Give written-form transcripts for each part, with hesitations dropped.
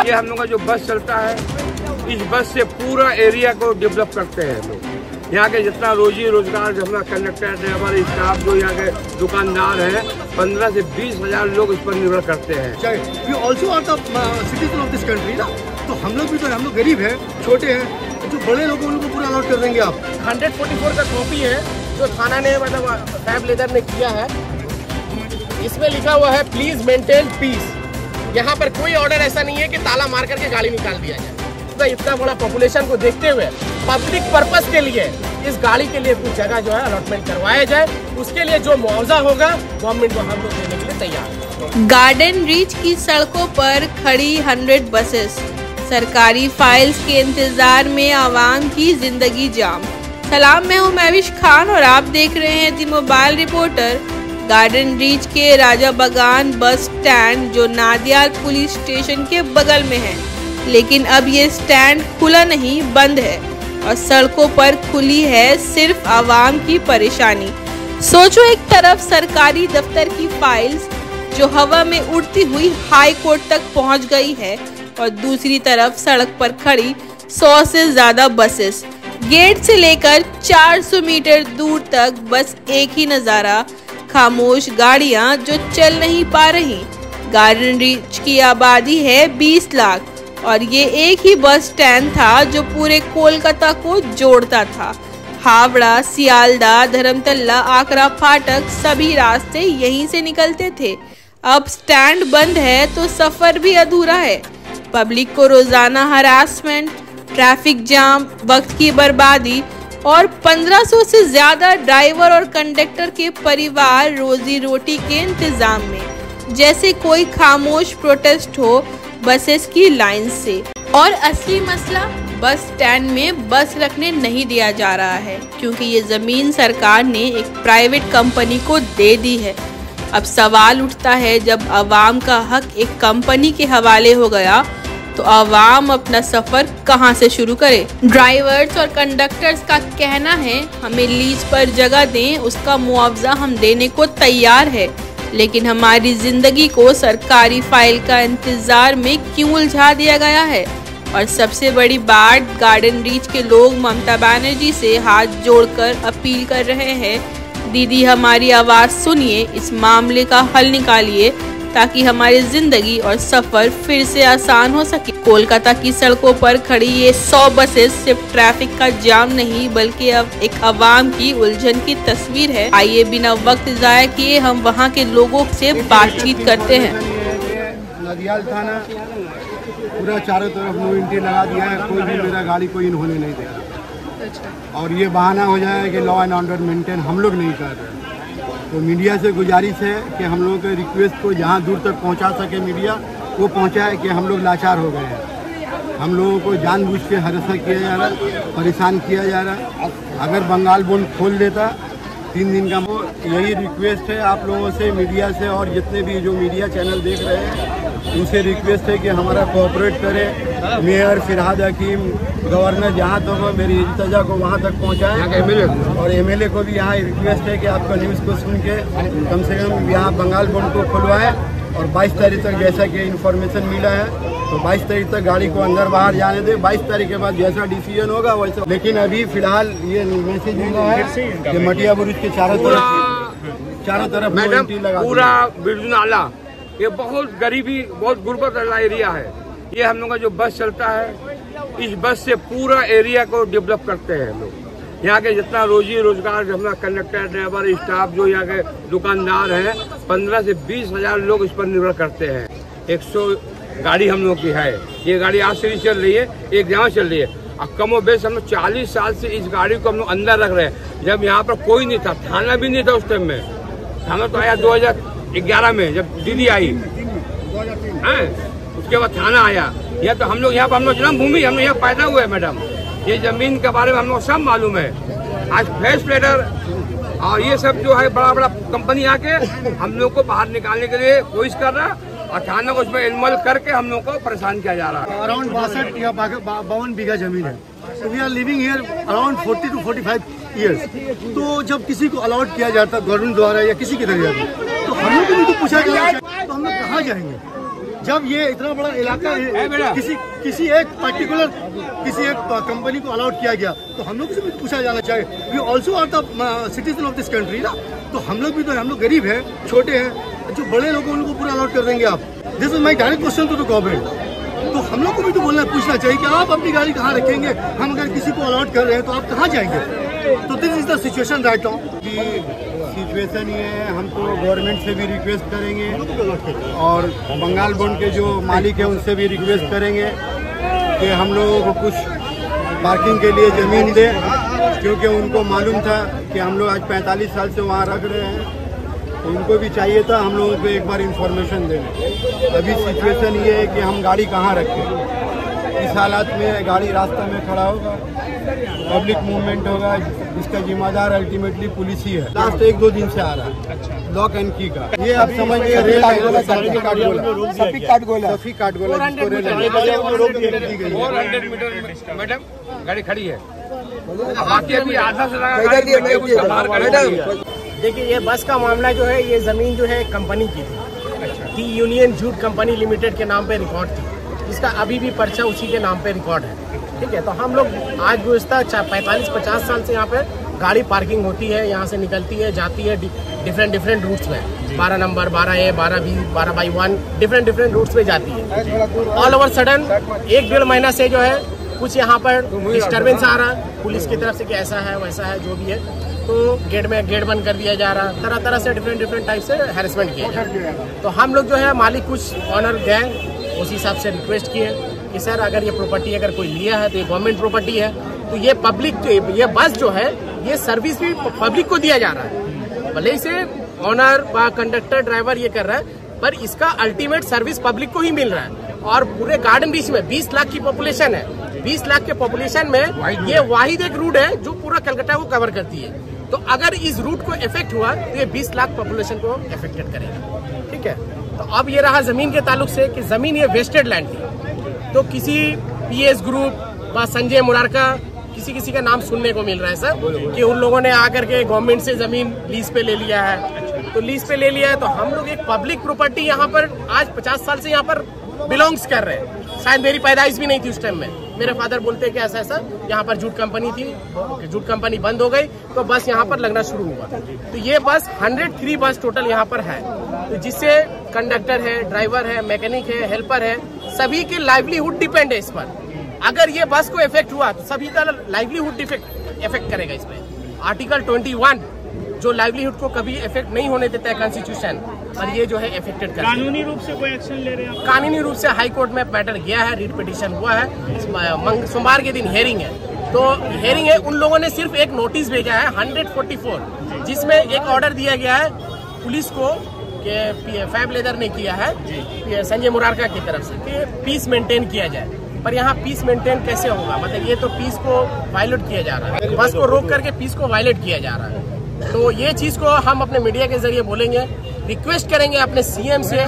ये हम लोग का जो बस चलता है, इस बस से पूरा एरिया को डेवलप करते हैं लोग। यहाँ के जितना रोजी रोजगार जो हमारा कंडक्टर, ड्राइवर, स्टाफ, जो यहाँ के दुकानदार हैं, 15 से 20 हजार लोग इस पर निर्भर करते हैं। We also are the citizen of this country ना, तो हम लोग भी तो, हम लोग गरीब हैं, छोटे हैं, जो बड़े लोगों उनको पूरा अलॉट कर देंगे आप। 144 का कॉपी है जो थाना ने मतलब साहब लेदर ने किया है। इसमें लिखा हुआ है प्लीज मेंटेन पीस। यहाँ पर कोई ऑर्डर ऐसा नहीं है कि ताला मार करके गाड़ी निकाल दिया जाए। तो इतना बड़ा पॉपुलेशन को देखते हुए पब्लिक पर्पस के लिए इस गाड़ी के लिए कुछ जगह जो है अलॉटमेंट करवाया जाए। उसके लिए जो मुआवजा होगा गवर्नमेंट को हम लोग देने के लिए तैयार है। गार्डन रीच की सड़कों पर खड़ी 100 बसेस, सरकारी फाइल्स के इंतजार में आवाम की जिंदगी जाम। सलाम, मैं हूं महविश खान और आप देख रहे हैं दी मोबाइल रिपोर्टर। गार्डन रीच के राजा बागान बस स्टैंड जो नादियाल पुलिस स्टेशन के बगल में है, लेकिन अब ये स्टैंड खुला नहीं, बंद है और सड़कों पर खुली है सिर्फ आवाम की परेशानी। सोचो, एक तरफ सरकारी दफ्तर की फाइल्स जो हवा में उड़ती हुई हाई कोर्ट तक पहुंच गई है और दूसरी तरफ सड़क पर खड़ी 100 से ज्यादा बसेस। गेट से लेकर 400 मीटर दूर तक बस एक ही नजारा, खामोश गाड़ियां जो चल नहीं पा रही। गार्डन रीच की आबादी है 20 लाख और ये एक ही बस स्टैंड था जो पूरे कोलकाता को जोड़ता था। हावड़ा, सियालदा, धर्मतला, आकरा फाटक सभी रास्ते यहीं से निकलते थे। अब स्टैंड बंद है तो सफर भी अधूरा है। पब्लिक को रोजाना हरासमेंट, ट्रैफिक जाम, वक्त की बर्बादी और 1500 से ज्यादा ड्राइवर और कंडक्टर के परिवार रोजी रोटी के इंतजाम में, जैसे कोई खामोश प्रोटेस्ट हो बसेस की लाइन से। और असली मसला, बस स्टैंड में बस रखने नहीं दिया जा रहा है क्योंकि ये जमीन सरकार ने एक प्राइवेट कंपनी को दे दी है। अब सवाल उठता है, जब आवाम का हक एक कंपनी के हवाले हो गया तो आवाम अपना सफर कहां से शुरू करे। ड्राइवर्स और कंडक्टर्स का कहना है हमें लीज पर जगह दें, उसका मुआवजा हम देने को तैयार है, लेकिन हमारी जिंदगी को सरकारी फाइल का इंतजार में क्यों उलझा दिया गया है। और सबसे बड़ी बात, गार्डन रीच के लोग ममता बनर्जी से हाथ जोड़कर अपील कर रहे हैं, दीदी हमारी आवाज सुनिए, इस मामले का हल निकालिए ताकि हमारी जिंदगी और सफर फिर से आसान हो सके। कोलकाता की सड़कों पर खड़ी ये 100 बसेस सिर्फ ट्रैफिक का जाम नहीं बल्कि अब एक आवाम की उलझन की तस्वीर है। आइए बिना वक्त जाया किए हम वहां के लोगों से बातचीत करते हैं। नादियाल थाना पूरा चारों तरफ नो एंट्री लगा दिया है, कोई भी मेरा गाड़ी कोई इन होने नहीं देगा। और ये बहाना हो जाए कि लॉ एंड ऑर्डर मेंटेन हम लोग नहीं कर रहे। तो मीडिया से गुजारिश है कि हम लोगों के रिक्वेस्ट को जहाँ दूर तक पहुँचा सके मीडिया, वो पहुँचाए कि हम लोग लाचार हो गए हैं। हम लोगों को जानबूझ के हरासा किया जा रहा है, परेशान किया जा रहा है। अगर बंगाल बोर्ड खोल देता 3 दिन का, वो यही रिक्वेस्ट है आप लोगों से, मीडिया से, और जितने भी जो मीडिया चैनल देख रहे हैं उनसे रिक्वेस्ट है कि हमारा कोऑपरेट करें। मेयर, फिरहाद हकीम, गवर्नर जहाँ तक हो मेरी इल्तजा को वहाँ तक पहुँचाएं। और एमएलए को भी यहाँ रिक्वेस्ट है कि आपका न्यूज़ को सुन के कम से कम यहाँ बंगाल बोर्ड को खुलवाएं। और 22 तारीख तक जैसा कि इन्फॉर्मेशन मिला है तो 22 तारीख तक गाड़ी को अंदर बाहर जाने दे। 22 तारीख के बाद जैसा डिसीजन होगा वैसा। लेकिन अभी फिलहाल ये मैसेज मिला है कि मटिया बुरुज के चारों तरफ मैडम पूरा बिरजू नाला, ये बहुत गरीबी, बहुत गुर्बत वाला एरिया है। ये हम लोग का जो बस चलता है, इस बस से पूरा एरिया को डेवलप करते हैं लोग। यहाँ के जितना रोजी रोजगार जो हमारा कंडक्टर, ड्राइवर, स्टाफ, जो यहाँ के दुकानदार हैं, 15 से 20 हजार लोग इस पर निर्भर करते हैं। 100 गाड़ी हम लोग की है। ये गाड़ी आज से चल रही है, एक जगह चल रही है। अब कमो बेश हम लोग 40 साल से इस गाड़ी को हम लोग अंदर रख रहे हैं। जब यहाँ पर कोई नहीं था, थाना भी नहीं था उस टाइम में। थाना तो आया 2011 में जब दीदी आई, उसके बाद थाना आया। यह तो हम लोग यहाँ पर, हम लोग जन्मभूमि, हम लोग यहाँ पैदा हुए मैडम। ये जमीन के बारे में हम लोग सब मालूम है। आज फेस प्लेटर और ये सब जो है बड़ा बड़ा कंपनी आके हम लोग को बाहर निकालने के लिए कोशिश कर रहा है और थाना को उसमें इन्वॉल्व करके हम लोग को परेशान किया जा रहा है। अराउंड 62 या 52 बीघा जमीन है। तो we are living here around 40 to 45 years. तो जब किसी को अलॉट किया जाता गवर्नमेंट द्वारा या किसी के जरिए तो हम लोग को भी तो पूछा जाना चाहिए, तो हम लोग कहाँ जाएंगे जब ये इतना बड़ा इलाका है, किसी एक पर्टिकुलर किसी एक कंपनी को अलाउड किया गया, तो हम लोग से भी पूछा जाना चाहिए। We also are the citizen of this country ना, तो हम लोग भी तो, हम लोग गरीब हैं, छोटे हैं, जो बड़े लोग उनको पूरा अलाउड कर देंगे आप। This is my direct question to the government. तो हम लोग को भी तो बोलना पूछना चाहिए कि आप अपनी गाड़ी कहाँ रखेंगे, हम अगर किसी को अलाउड कर रहे हैं तो आप कहाँ जाएंगे। तो this is the situation right now. Situation ये है, हम तो गवर्नमेंट से भी रिक्वेस्ट करेंगे और बंगाल बोर्ड के जो मालिक है उनसे भी रिक्वेस्ट करेंगे कि हम लोगों को कुछ पार्किंग के लिए ज़मीन दे, क्योंकि उनको मालूम था कि हम लोग आज 45 साल से वहाँ रख रहे हैं, तो उनको भी चाहिए था हम लोगों को एक बार इंफॉर्मेशन देने। अभी सिचुएशन ये है कि हम गाड़ी कहाँ रखें। इस हालात में गाड़ी रास्ते में खड़ा होगा, पब्लिक मूवमेंट होगा, इसका जिम्मेदार अल्टीमेटली पुलिस ही है। लास्ट 1-2 दिन से आ रहा है लॉक एंड की का, ये आप समझिए रेल सफी काटगोला 400 मीटर मैडम गाड़ी खड़ी है, बाकी अभी आधा से। देखिए, ये बस का मामला जो है, ये जमीन जो है कंपनी की थी, the union jute company limited के नाम पे रिकॉर्ड थी, जिसका अभी भी पर्चा उसी के नाम पे रिकॉर्ड है। ठीक है, तो हम लोग आज गुज़श्ता 45-50 साल से यहाँ पे गाड़ी पार्किंग होती है, यहाँ से निकलती है, जाती है डिफरेंट रूट्स में, 12 number, 12A, 12B, 12/1 different roots में जाती है। ऑल ओवर सडन 1-1.5 महीना से जो है कुछ यहाँ पर डिस्टर्बेंस आ रहा है पुलिस की तरफ से कि ऐसा है वैसा है, जो भी है, तो गेट बंद कर दिया जा रहा है, तरह से डिफरेंट टाइप से हैरेसमेंट किया जा रहा है। तो हम लोग जो है मालिक कुछ ऑनर गए, उस हिसाब से रिक्वेस्ट किए कि सर अगर ये प्रॉपर्टी अगर कोई लिया है तो ये गवर्नमेंट प्रॉपर्टी है, तो ये पब्लिक, ये बस जो है ये सर्विस भी पब्लिक को दिया जा रहा है। भले इसे ऑनर व कंडक्टर ड्राइवर ये कर रहा है, पर इसका अल्टीमेट सर्विस पब्लिक को ही मिल रहा है। और पूरे गार्डन बीच में 20 लाख की पॉपुलेशन है, 20 लाख के पॉपुलेशन में ये वाहिद एक रूट है जो पूरा कलकत्ता को कवर करती है। तो अगर इस रूट को इफेक्ट हुआ तो ये 20 लाख पॉपुलेशन को इफेक्टेड करेगा। ठीक है, तो अब ये रहा जमीन के ताल्लुक से कि जमीन ये वेस्टेड लैंड थी, तो किसी PS ग्रुप व संजय मुरारका किसी का नाम सुनने को मिल रहा है सर कि उन लोगों ने आकर के गवर्नमेंट से जमीन लीज पे ले लिया है। तो लीज पे ले लिया है तो हम लोग एक पब्लिक प्रॉपर्टी यहाँ पर आज 50 साल से यहाँ पर बिलोंग्स कर रहे हैं। शायद मेरी पैदाइश भी नहीं थी उस टाइम में। मेरे फादर बोलते हैं कि ऐसा यहाँ पर जूट कंपनी थी, जूट कंपनी बंद हो गई तो बस यहाँ पर लगना शुरू हुआ। तो ये बस 103 बस टोटल यहाँ पर है, तो जिससे कंडक्टर है, ड्राइवर है, मैकेनिक है, हेल्पर है, सभी की लाइवलीहुड डिपेंड है इस पर। अगर ये बस को इफेक्ट हुआ तो सभी का लाइवलीहुड इफेक्ट करेगा इस पर। आर्टिकल 21 जो लाइवलीहुड को कभी इफेक्ट नहीं होने देता है कॉन्स्टिट्यूशन, और ये जो है इफेक्टेड कर। कानूनी रूप से कोई एक्शन ले रहे हैं? कानूनी रूप से हाई कोर्ट में मैटर गया है, रीट पिटीशन हुआ है, सोमवार के दिन हेयरिंग है। तो हेयरिंग है, उन लोगों ने सिर्फ एक नोटिस भेजा है 144, जिसमें एक ऑर्डर दिया गया है पुलिस को कि फैब लेदर ने किया है संजय मुरारका की तरफ से कि पीस मेंटेन किया जाए। पर यहाँ पीस मेंटेन कैसे होगा? मतलब ये तो पीस को वायलेट किया जा रहा है, बस को रोक करके पीस को वायलेट किया जा रहा है। तो ये चीज को हम अपने मीडिया के जरिए बोलेंगे, रिक्वेस्ट करेंगे अपने CM से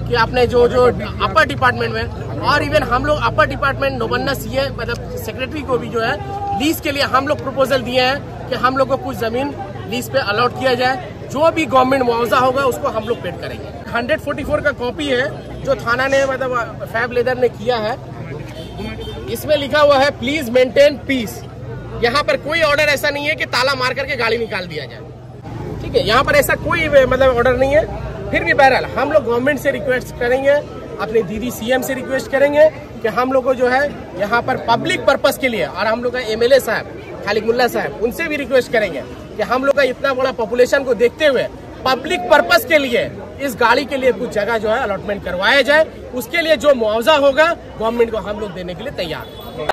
कि आपने जो अपर डिपार्टमेंट में, और इवन हम लोग अपर डिपार्टमेंट नोबन्ना CA मतलब सेक्रेटरी को भी जो है लीज के लिए हम लोग प्रपोजल दिए हैं कि हम लोग को कुछ जमीन लीज पे अलॉट किया जाए, जो भी गवर्नमेंट मुआवजा होगा उसको हम लोग पेड करेंगे। 144 का कॉपी है जो थाना ने मतलब फैब लेदर ने किया है, इसमें लिखा हुआ है प्लीज मेंटेन पीस। यहाँ पर कोई ऑर्डर ऐसा नहीं है कि ताला मार करके गाड़ी निकाल दिया जाए। ठीक है, यहाँ पर ऐसा कोई मतलब ऑर्डर नहीं है। फिर भी बहरहाल हम लोग गवर्नमेंट से रिक्वेस्ट करेंगे, अपने दीदी CM से रिक्वेस्ट करेंगे कि हम लोग को जो है यहाँ पर पब्लिक पर्पस के लिए, और हम लोग का MLA साहब खालिक मुल्ला साहब उनसे भी रिक्वेस्ट करेंगे कि हम लोग का इतना बड़ा पॉपुलेशन को देखते हुए पब्लिक पर्पस के लिए इस गाड़ी के लिए कुछ जगह जो है अलॉटमेंट करवाया जाए। उसके लिए जो मुआवजा होगा गवर्नमेंट को हम लोग देने के लिए तैयार हैं।